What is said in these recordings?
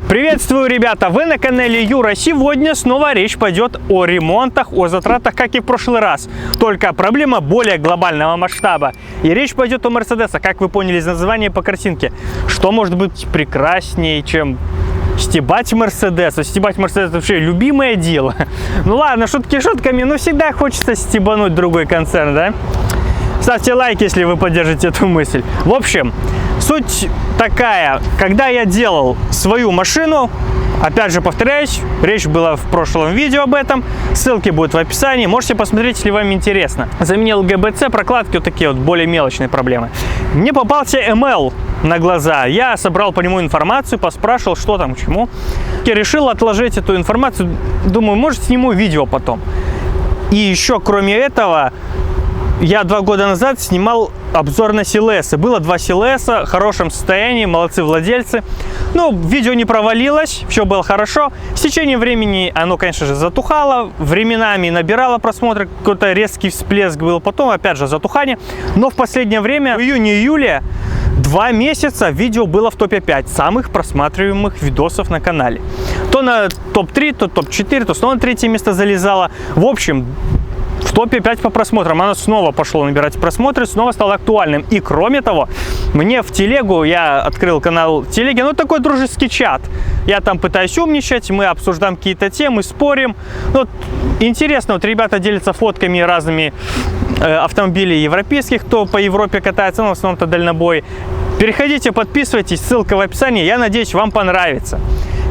Приветствую, ребята! Вы на канале Юра. Сегодня снова речь пойдет о ремонтах, о затратах, как и в прошлый раз. Только проблема более глобального масштаба. И речь пойдет о Мерседесах, как вы поняли из названия по картинке. Что может быть прекраснее, чем стебать Мерседес? Стебать Мерседес вообще любимое дело. Ну ладно, шутки шутками, но всегда хочется стебануть другой концерн, да? Ставьте лайк, если вы поддержите эту мысль. В общем, суть такая, когда я делал свою машину, опять же повторяюсь, речь была в прошлом видео об этом, ссылки будут в описании, можете посмотреть, если вам интересно. Заменил ГБЦ, прокладки, вот такие вот более мелочные проблемы. Мне попался ML на глаза, я собрал по нему информацию, поспрашивал, что там, к чему. Я решил отложить эту информацию, думаю, может, сниму видео потом. И еще, кроме этого, я 2 года назад снимал обзор на Силесы. Было 2 Силеса в хорошем состоянии, молодцы владельцы. Ну, видео не провалилось, все было хорошо. С течением времени оно, конечно же, затухало. Временами набирало просмотры, какой-то резкий всплеск был. Потом, опять же, затухание. Но в последнее время, в июне-июле, 2 месяца видео было в топе 5 самых просматриваемых видосов на канале. То на топ-3, то топ-4, то снова на 3-е место залезало. В общем, в топе 5 по просмотрам оно снова пошло набирать просмотры, снова стало актуальным. И кроме того, мне в телегу, я открыл канал телеги, ну такой дружеский чат. Я там пытаюсь умничать, мы обсуждаем какие-то темы, спорим. Вот интересно, вот ребята делятся фотками разными автомобилей европейских, кто по Европе катается, ну в основном-то дальнобой. Переходите, подписывайтесь, ссылка в описании, я надеюсь, вам понравится.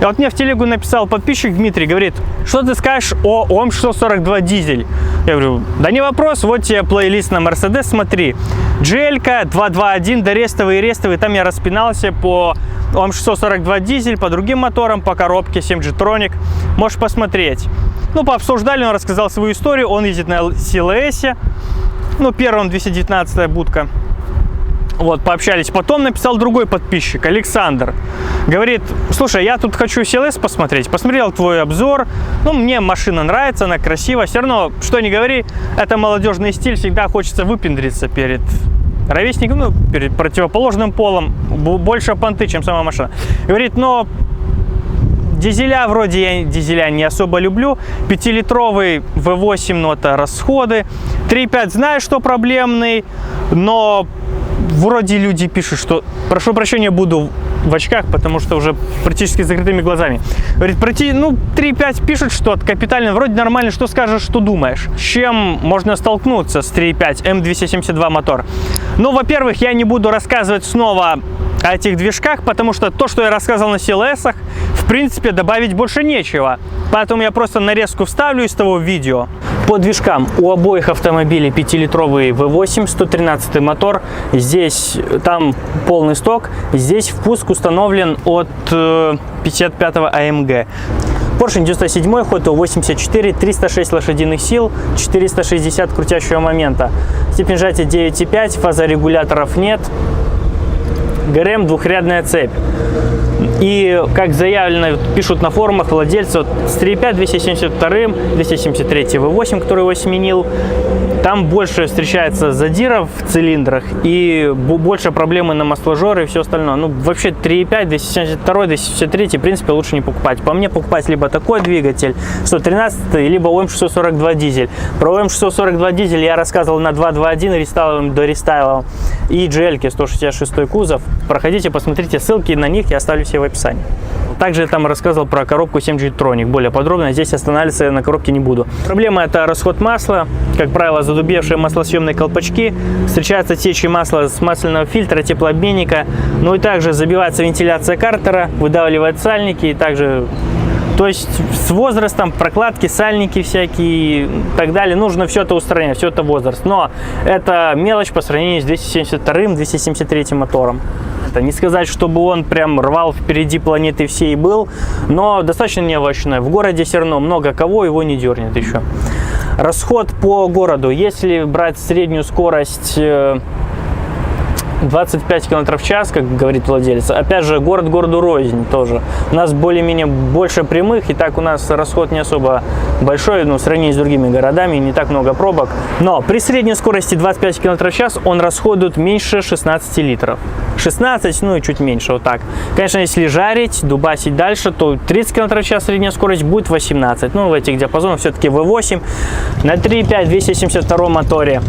И вот мне в телегу написал подписчик Дмитрий, говорит, что ты скажешь о ОМ642 дизель? Я говорю, да не вопрос, вот тебе плейлист на Мерседес, смотри. GL-ка, 2.2.1, дорестовый и рестовый, там я распинался по ОМ642 дизель, по другим моторам, по коробке 7G-Tronic, можешь посмотреть. Ну, пообсуждали, он рассказал свою историю, он ездит на Силесе, ну, первым 219-я будка. Вот, пообщались. Потом написал другой подписчик, Александр. Говорит, слушай, я тут хочу CLS посмотреть. Посмотрел твой обзор. Ну, мне машина нравится, она красивая. Все равно, что ни говори, это молодежный стиль. Всегда хочется выпендриться перед ровесником, ну, перед противоположным полом. Больше понты, чем сама машина. Говорит, но дизеля, вроде я дизеля не особо люблю. 5-литровый V8, ну, это расходы. 3.5, знаю, что проблемный, но вроде люди пишут, что, прошу прощения, буду в очках, потому что уже практически с закрытыми глазами. Говорит, пройти, ну, 3.5 пишут, что капитально, вроде нормально, что скажешь, что думаешь. С чем можно столкнуться с 3.5 М272 мотор? Ну, во-первых, я не буду рассказывать снова о этих движках, потому что то, что я рассказывал на Силесах, в принципе, добавить больше нечего. Поэтому я просто нарезку вставлю из того видео. По движкам у обоих автомобилей 5-литровый V8, 113 мотор. Здесь, там полный сток. Здесь впуск установлен от 55-го AMG. Поршень 97, ход 84, 306 лошадиных сил, 460 крутящего момента. Степень сжатия 9,5, фазорегуляторов нет. ГРМ двухрядная цепь. И, как заявлено, пишут на форумах владельцы, вот с 3.5, 272, 273 V8, который его сменил, там больше встречается задиров в цилиндрах и больше проблемы на масложоры и все остальное. Ну, вообще 3.5, 272, 273, в принципе, лучше не покупать. По мне, покупать либо такой двигатель, 113, либо ОМ642 дизель. Про ОМ642 дизель я рассказывал на 2.2.1 рестайловым до рестайловым и GL-ки 166 кузов. Проходите, посмотрите, ссылки на них я оставлю все в описании. Также я там рассказывал про коробку 7G-Tronic более подробно, здесь останавливаться на коробке не буду. Проблема — это расход масла, как правило, задубевшие маслосъемные колпачки, встречаются течи масла с масляного фильтра, теплообменника, ну и также забивается вентиляция картера, выдавливает сальники, и также, то есть с возрастом прокладки, сальники всякие и так далее, нужно все это устранять, все это возраст, но это мелочь по сравнению с 272-м, 273 мотором. Не сказать, чтобы он прям рвал впереди планеты всей и был, но достаточно необычно. В городе все равно много кого его не дернет еще. Расход по городу. Если брать среднюю скорость 25 км в час, как говорит владелец. Опять же, город городу рознь тоже. У нас более-менее больше прямых, и так у нас расход не особо большой, ну, в сравнении с другими городами, не так много пробок. Но при средней скорости 25 км в час он расходует меньше 16 литров. 16, ну и чуть меньше, вот так. Конечно, если жарить, дубасить дальше, то 30 км в час средняя скорость будет 18. Ну, в этих диапазонах все-таки V8 на 3.5 272 моторе.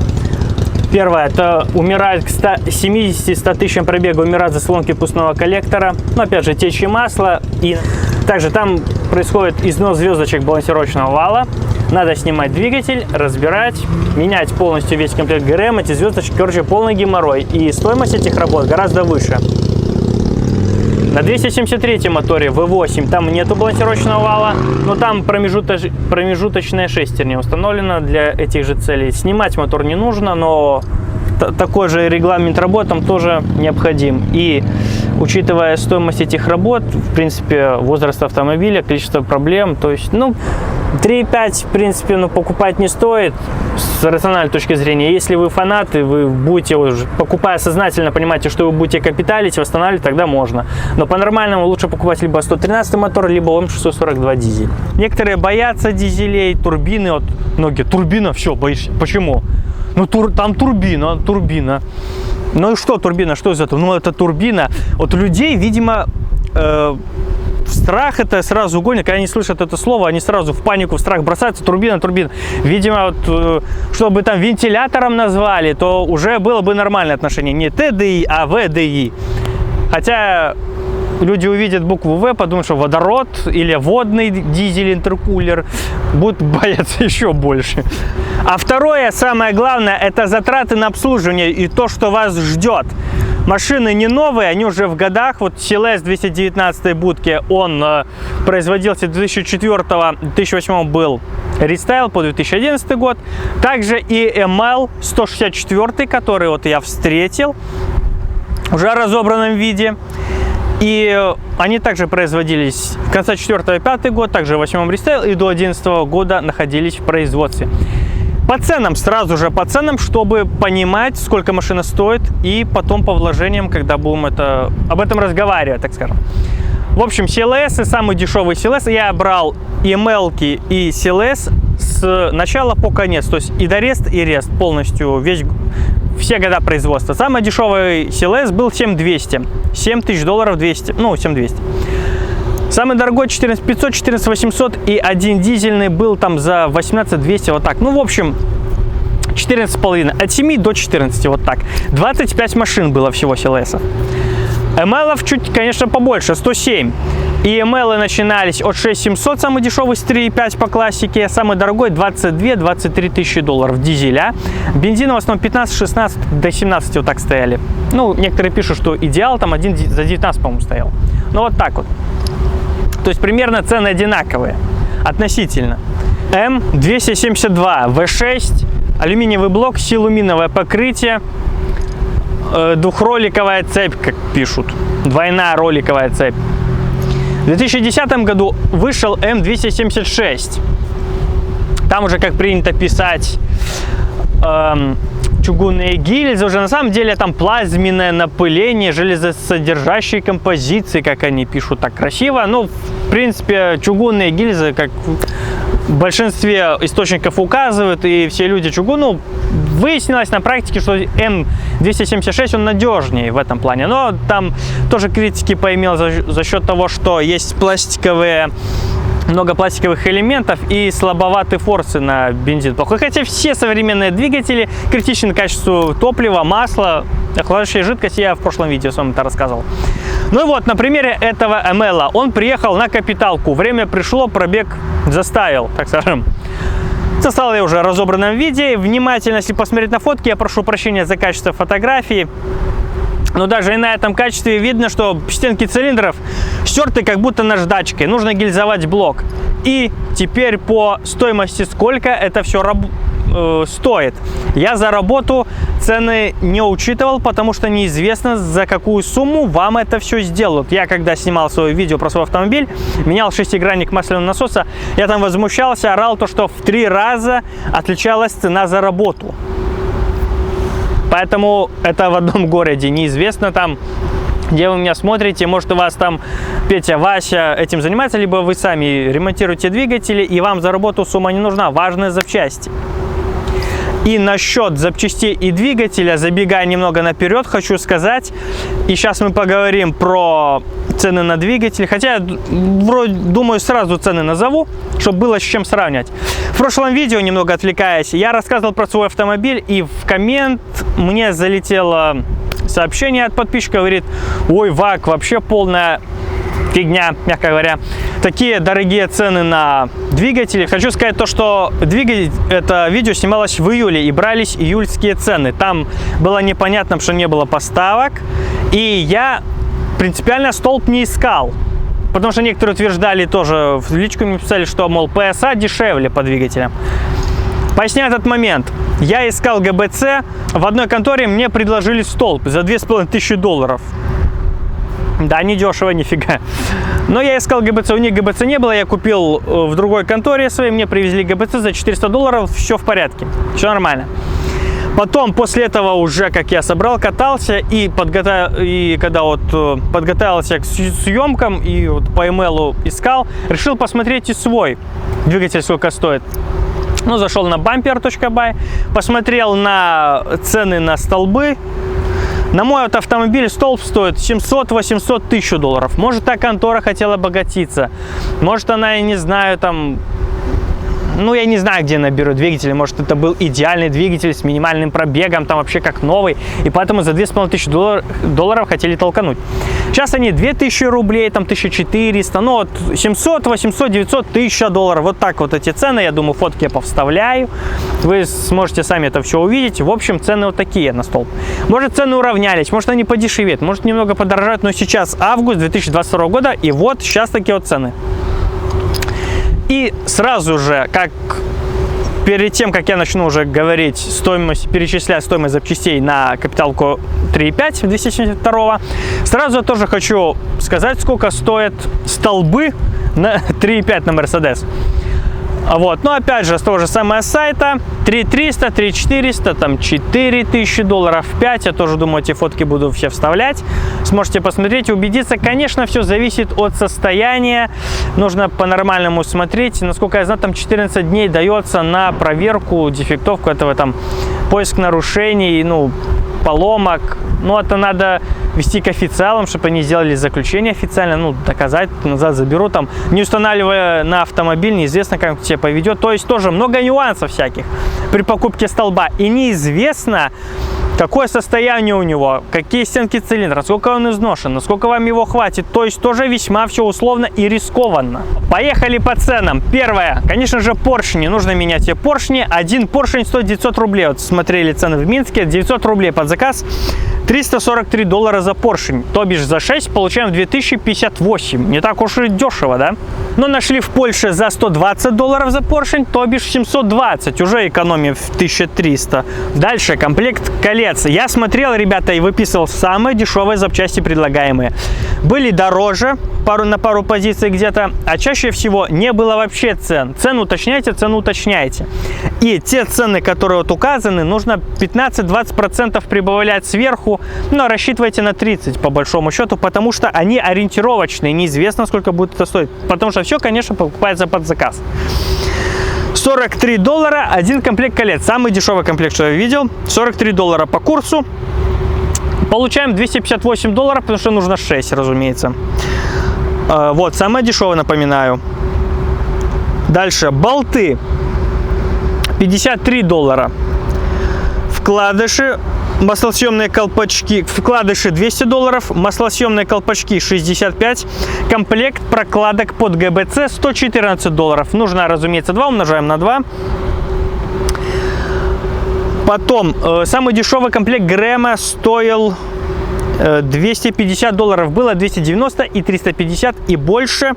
Первое, это умирает к 70-100 тысячам пробега, умирают заслонки впускного коллектора. Но опять же, течи масла. И также там происходит износ звездочек балансировочного вала. Надо снимать двигатель, разбирать, менять полностью весь комплект ГРМ. Эти звездочки, короче, полный геморрой. И стоимость этих работ гораздо выше. На 273 моторе V8 там нету балансировочного вала, но там промежуточная шестерня установлена для этих же целей. Снимать мотор не нужно, но такой же регламент работ там тоже необходим. И учитывая стоимость этих работ, в принципе, возраст автомобиля, количество проблем, то есть, ну, 3.5, в принципе, ну, покупать не стоит с рациональной точки зрения. Если вы фанаты, вы будете, уже покупая сознательно, понимаете, что вы будете капиталить, восстанавливать, тогда можно. Но по-нормальному лучше покупать либо 113 мотор, либо ОМ642 дизель. Некоторые боятся дизелей, турбины, вот многие, турбина, все, боишься. Почему? Ну, там турбина. Ну и что турбина, что из этого? Ну, это турбина. Вот у людей, видимо, страх это сразу гонит, когда они слышат это слово, они сразу в панику, в страх бросаются, турбина. Видимо, вот, чтобы там вентилятором назвали, то уже было бы нормальное отношение. Не ТДИ, а ВДИ. Хотя люди увидят букву В, подумают, что водород или водный дизель, интеркулер, будут бояться еще больше. А второе, самое главное, это затраты на обслуживание и то, что вас ждет. Машины не новые, они уже в годах. Вот CLS 219 будки, он производился 2004-2008 был рестайл по 2011 год. Также и ML 164, который вот я встретил, уже в разобранном виде. И они также производились в конце 4-5 год, также в 8 рестайл, и до 2011 года находились в производстве. По ценам, сразу же по ценам, чтобы понимать, сколько машина стоит, и потом по вложениям, когда будем об этом разговаривать, так скажем. В общем, CLS, самый дешевый CLS, я брал и ML-ки, и CLS с начала по конец, то есть и дорест, и рест, полностью, все года производства. Самый дешевый CLS был 7200, 7000 долларов 200, ну, 7200. Самый дорогой 14500, 14800 и один дизельный был там за 18200, вот так. Ну, в общем, 14,5, от 7 до 14, вот так. 25 машин было всего CLS. ML чуть, конечно, побольше, 107. И ML начинались от 6700, самый дешевый с 3,5 по классике, самый дорогой 22-23 тысячи долларов дизеля. Бензин в основном 15-16 до 17 вот так стояли. Ну, некоторые пишут, что идеал там один за 19, по-моему, стоял. Ну, вот так вот. То есть примерно цены одинаковые относительно. М272 V6, алюминиевый блок, силуминовое покрытие, двухроликовая цепь, как пишут, двойная роликовая цепь. В 2010 году вышел М276. Там уже, как принято писать, чугунные гильзы, уже на самом деле там плазменное напыление, железосодержащие композиции, как они пишут так красиво. Ну, в принципе, чугунные гильзы, как в большинстве источников указывают, и все люди чугуну, выяснилось на практике, что М276 он надежнее в этом плане. Но там тоже критики поимел за счет того, что есть много пластиковых элементов и слабоватые форсы на бензин плохой. Хотя все современные двигатели критичны к качеству топлива, масла, охлаждающей жидкости, я в прошлом видео с вами это рассказывал. Ну и вот, на примере этого ML, он приехал на капиталку, время пришло, пробег заставил, так скажем. Достал я уже в разобранном виде. Внимательно, если посмотреть на фотки, я прошу прощения за качество фотографии. Но даже и на этом качестве видно, что стенки цилиндров стерты как будто наждачкой. Нужно гильзовать блок. И теперь по стоимости сколько это все стоит. Я за работу цены не учитывал, потому что неизвестно, за какую сумму вам это все сделают. Я когда снимал свое видео про свой автомобиль, менял шестигранник масляного насоса, я там возмущался, орал то, что в 3 раза отличалась цена за работу. Поэтому это в одном городе. Неизвестно там, где вы меня смотрите. Может, у вас там Петя, Вася этим занимается, либо вы сами ремонтируете двигатели, и вам за работу сумма не нужна. Важные запчасти. И насчет запчастей и двигателя, забегая немного наперед, хочу сказать, и сейчас мы поговорим про цены на двигатель, хотя я вроде думаю сразу цены назову, чтобы было с чем сравнивать. В прошлом видео, немного отвлекаясь, я рассказывал про свой автомобиль, и в коммент мне залетело сообщение от подписчика, говорит: ой, Вак, вообще полная фигня, мягко говоря. Такие дорогие цены на двигатели. Хочу сказать то, что это видео снималось в июле и брались июльские цены. Там было непонятно, что не было поставок. И я принципиально столб не искал. Потому что некоторые утверждали тоже, в личку мне писали, что, мол, PSA дешевле по двигателям. Поясняю этот момент. Я искал ГБЦ. В одной конторе мне предложили столб за $2500. Да, не дешево, нифига. Но я искал ГБЦ, у них ГБЦ не было, я купил в другой конторе своей, мне привезли ГБЦ за $400, все в порядке, все нормально. Потом, после этого уже, как я собрал, катался и когда вот подготовился к съемкам и вот по имейлу искал, решил посмотреть и свой двигатель, сколько стоит. Ну, зашел на bumper.by, посмотрел на цены на столбы. На мой вот автомобиль столб стоит $700-800 тысяч. Может, та контора хотела обогатиться. Может, она, я не знаю, там... Ну, я не знаю, где она берет двигатель. Может, это был идеальный двигатель с минимальным пробегом, там вообще как новый. И поэтому за $2500 хотели толкануть. Сейчас они 2000 рублей, там 1400. Ну, вот 700, 800, 900, $1000. Вот так вот эти цены. Я думаю, фотки я повставляю. Вы сможете сами это все увидеть. В общем, цены вот такие на столб. Может, цены уравнялись, может, они подешевеют, может, немного подорожают. Но сейчас август 2022 года, и вот сейчас такие вот цены. И сразу же, как перед тем, как я начну уже говорить перечислять стоимость запчастей на капиталку 3.5 272, сразу я тоже хочу сказать, сколько стоят столбы на 3.5 на Mercedes. Вот, но опять же, с того же самого сайта, 3300, 3400, там $4000, 5, я тоже думаю, эти фотки буду все вставлять. Сможете посмотреть, убедиться. Конечно, все зависит от состояния, нужно по-нормальному смотреть. Насколько я знаю, там 14 дней дается на проверку, дефектовку этого, там, поиск нарушений, ну, поломок. Ну, это надо вести к официалам, чтобы они сделали заключение официально, ну, доказать, назад заберу, там, не устанавливая на автомобиль, неизвестно, как тебя поведет. То есть тоже много нюансов всяких при покупке столба. И неизвестно, какое состояние у него, какие стенки цилиндра, сколько он изношен, насколько вам его хватит. То есть тоже весьма все условно и рискованно. Поехали по ценам. Первое, конечно же, поршни. Нужно менять все поршни. Один поршень стоит 900 рублей. Вот смотрели цены в Минске. 900 рублей под заказ. $343 за поршень. То бишь за 6 получаем 2058. Не так уж и дешево, да? Но нашли в Польше за $120 за поршень, то бишь 720. Уже экономия в 1300. Дальше комплект колец. Я смотрел, ребята, и выписывал самые дешевые запчасти предлагаемые. Были дороже, на пару позиций где-то, а чаще всего не было вообще цен. Цену уточняйте, цену уточняйте. И те цены, которые вот указаны, нужно 15-20% прибавлять сверху, но рассчитывайте на 30 по большому счету, потому что они ориентировочные, неизвестно, сколько будет это стоить. Потому что все, конечно, покупается под заказ. $43 один комплект колец. Самый дешевый комплект, что я видел. $43 по курсу. Получаем $258, потому что нужно 6, разумеется. Вот, самое дешевое, напоминаю. Дальше, болты. $53. Вкладыши, маслосъемные колпачки, вкладыши $200, маслосъемные колпачки $65, комплект прокладок под ГБЦ $114. Нужно, разумеется, 2, умножаем на 2. Потом, самый дешевый комплект Грэма стоил $250, было 290 и 350 и больше,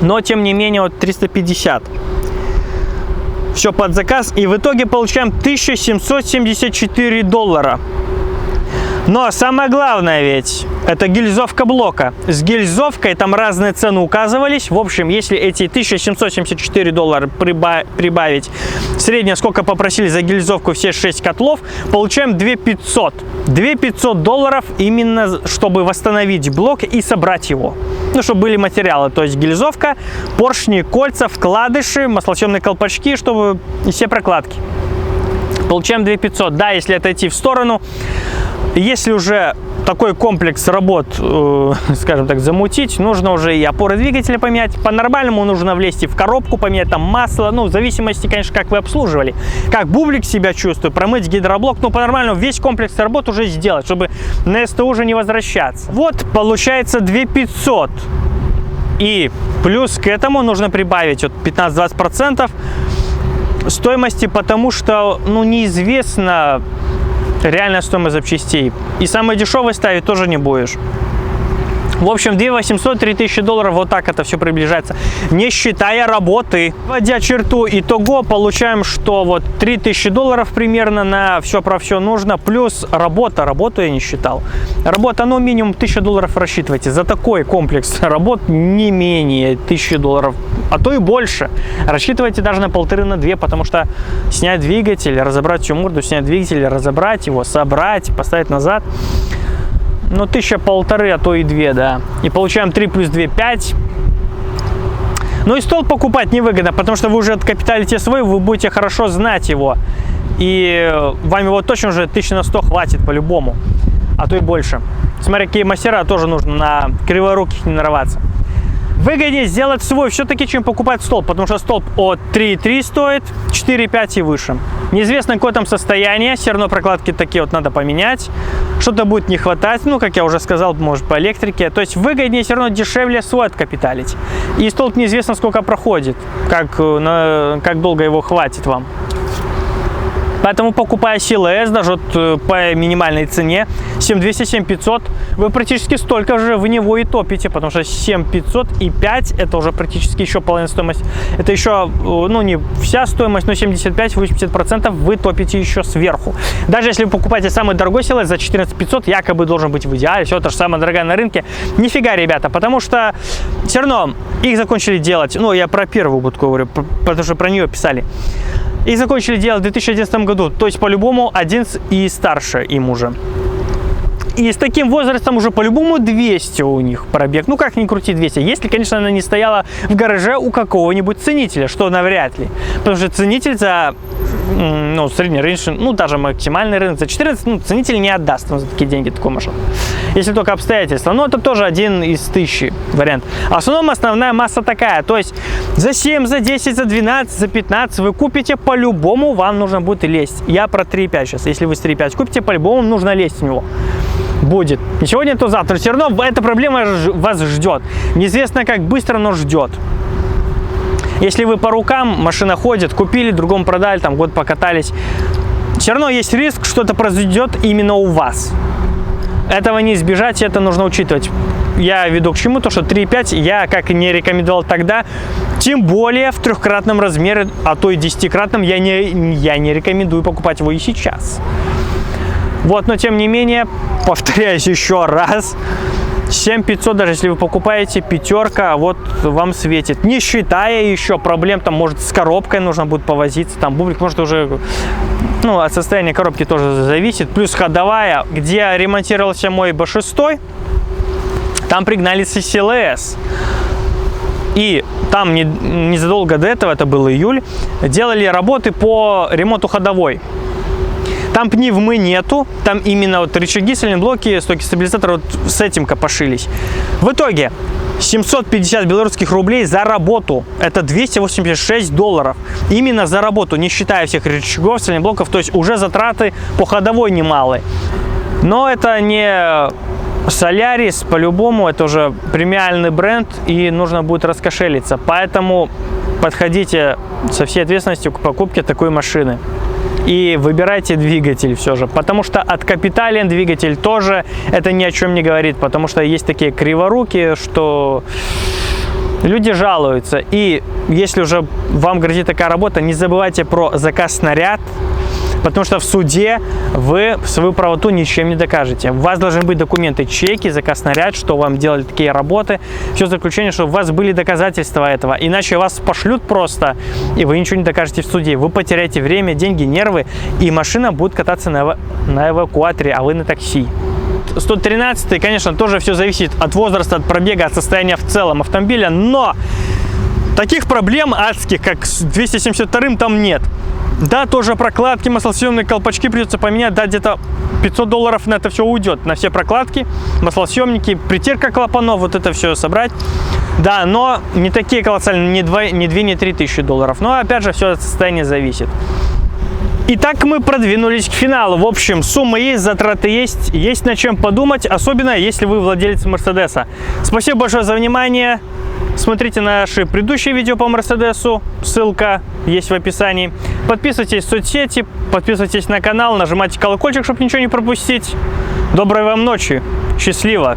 но тем не менее вот 350. Все под заказ, и в итоге получаем $1774. Но самое главное ведь, это гильзовка блока. С гильзовкой там разные цены указывались. В общем, если эти $1774 прибавить, среднее сколько попросили за гильзовку все 6 котлов, получаем $2500. $2500 именно, чтобы восстановить блок и собрать его. Ну, чтобы были материалы, то есть гильзовка, поршни, кольца, вкладыши, маслосъемные колпачки, чтобы и все прокладки. Получаем 2500. Да, если отойти в сторону, если уже такой комплекс работ, скажем так, замутить, нужно уже и опоры двигателя поменять. По-нормальному нужно влезть и в коробку, поменять там масло, ну, в зависимости, конечно, как вы обслуживали. Как бублик себя чувствует, промыть гидроблок, ну, по-нормальному весь комплекс работ уже сделать, чтобы на СТО уже не возвращаться. Вот, получается 2500. И плюс к этому нужно прибавить вот 15-20% стоимости, потому что, ну, неизвестно реальная стоимость запчастей. И самые дешевые ставить тоже не будешь. В общем, $2800–3000, вот так это все приближается, не считая работы. Вводя черту итого, получаем, что вот $3000 примерно на все про все нужно, плюс работа. Работу я не считал. Работа, ну, минимум $1000 рассчитывайте. За такой комплекс работ не менее $1000, а то и больше. Рассчитывайте даже на 1,5–2, потому что снять двигатель, разобрать всю морду, снять двигатель, разобрать его, собрать, поставить назад. Ну, 1500, а то и 2, да. И получаем 3 плюс 2, 5. Ну и столб покупать невыгодно, потому что вы уже откапиталите свой, вы будете хорошо знать его. И вам его точно уже 1100 хватит по-любому, а то и больше. Смотри, какие мастера, тоже нужно на криворуких не нарваться. Выгоднее сделать свой все-таки, чем покупать столб, потому что столб от 3,3 стоит, 4,5 и выше. Неизвестно, какое там состояние, все равно прокладки такие вот надо поменять. Что-то будет не хватать, ну, как я уже сказал, может, по электрике. То есть выгоднее все равно дешевле свой откапиталить. И столб неизвестно, сколько проходит, как долго его хватит вам. Поэтому, покупая CLS, даже вот по минимальной цене, 7200, 7500, вы практически столько же в него и топите, потому что 7500 и 5 это уже практически еще половина стоимости. Это еще, ну, не вся стоимость, но 75–80% вы топите еще сверху. Даже если вы покупаете самый дорогой CLS за 14500, якобы должен быть в идеале, все это же самое дорогое на рынке. Нифига, ребята, потому что все равно их закончили делать, ну, я про первую будку говорю, потому что про нее писали. Их закончили делать в 2011 году, то есть по-любому 11 и старше им уже. И с таким возрастом уже по-любому 200 у них пробег. Ну как ни крути 200, если, конечно, она не стояла в гараже у какого-нибудь ценителя, что навряд ли. Потому что ценитель за, ну, средний рынок, ну даже максимальный рынок за 14, ну, ценитель не отдаст за такие деньги такую машину. Если только обстоятельства. Но это тоже один из 1000 вариант. В основном основная масса такая. То есть за 7, за 10, за 12, за 15 вы купите, по-любому вам нужно будет лезть. Я про 3,5 сейчас. Если вы с 3,5 купите, по-любому нужно лезть в него. Будет. Не сегодня, то завтра. Все равно эта проблема вас ждет. Неизвестно как быстро, но ждет. Если вы по рукам, машина ходит, купили, другому продали, там год покатались, все равно есть риск, что это произойдет именно у вас. Этого не избежать, это нужно учитывать. Я веду к чему? То, что 3,5 я как и не рекомендовал тогда, тем более в 3-кратном размере, а то и 10-кратном я не рекомендую покупать его и сейчас. Вот, но тем не менее, повторяюсь еще раз, 7500, даже если вы покупаете пятерка, вот вам светит. Не считая еще проблем, там, может, с коробкой нужно будет повозиться, там, бублик, может, уже, ну, от состояния коробки тоже зависит. Плюс ходовая, где ремонтировался мой B6, там пригнали с CLS. И там незадолго до этого, это был июль, делали работы по ремонту ходовой. Там пневмы нету, там именно вот рычаги, сайлентблоки, стойки стабилизатора вот с этим копошились. В итоге 750 белорусских рублей за работу, это $286. Именно за работу, не считая всех рычагов, сайлентблоков, то есть уже затраты по ходовой немалые. Но это не Solaris, по-любому, это уже премиальный бренд и нужно будет раскошелиться. Поэтому подходите со всей ответственностью к покупке такой машины. И выбирайте двигатель все же, потому что откапитален двигатель тоже это ни о чем не говорит, потому что есть такие криворуки, что люди жалуются. И если уже вам грозит такая работа, не забывайте про заказ снаряд, Потому что в суде вы свою правоту ничем не докажете. У вас должны быть документы, чеки, заказ на ряд, что вам делали такие работы. Все заключение, что у вас были доказательства этого. Иначе вас пошлют просто, и вы ничего не докажете в суде. Вы потеряете время, деньги, нервы, и машина будет кататься на эвакуаторе, а вы на такси. 113, конечно, тоже все зависит от возраста, от пробега, от состояния в целом автомобиля, но таких проблем адских, как с 272-м, там нет. Да, тоже прокладки, маслосъемные колпачки придется поменять, да, где-то $500 на это все уйдет, на все прокладки, маслосъемники, притирка клапанов, вот это все собрать. Да, но не такие колоссальные, не 2, не 3 тысячи долларов, но опять же все от состояния зависит. Итак, мы продвинулись к финалу. В общем, сумма есть, затраты есть над чем подумать, особенно если вы владелец Мерседеса. Спасибо большое за внимание. Смотрите наши предыдущие видео по Мерседесу, ссылка есть в описании. Подписывайтесь в соцсети, подписывайтесь на канал, нажимайте колокольчик, чтобы ничего не пропустить. Доброй вам ночи, счастливо!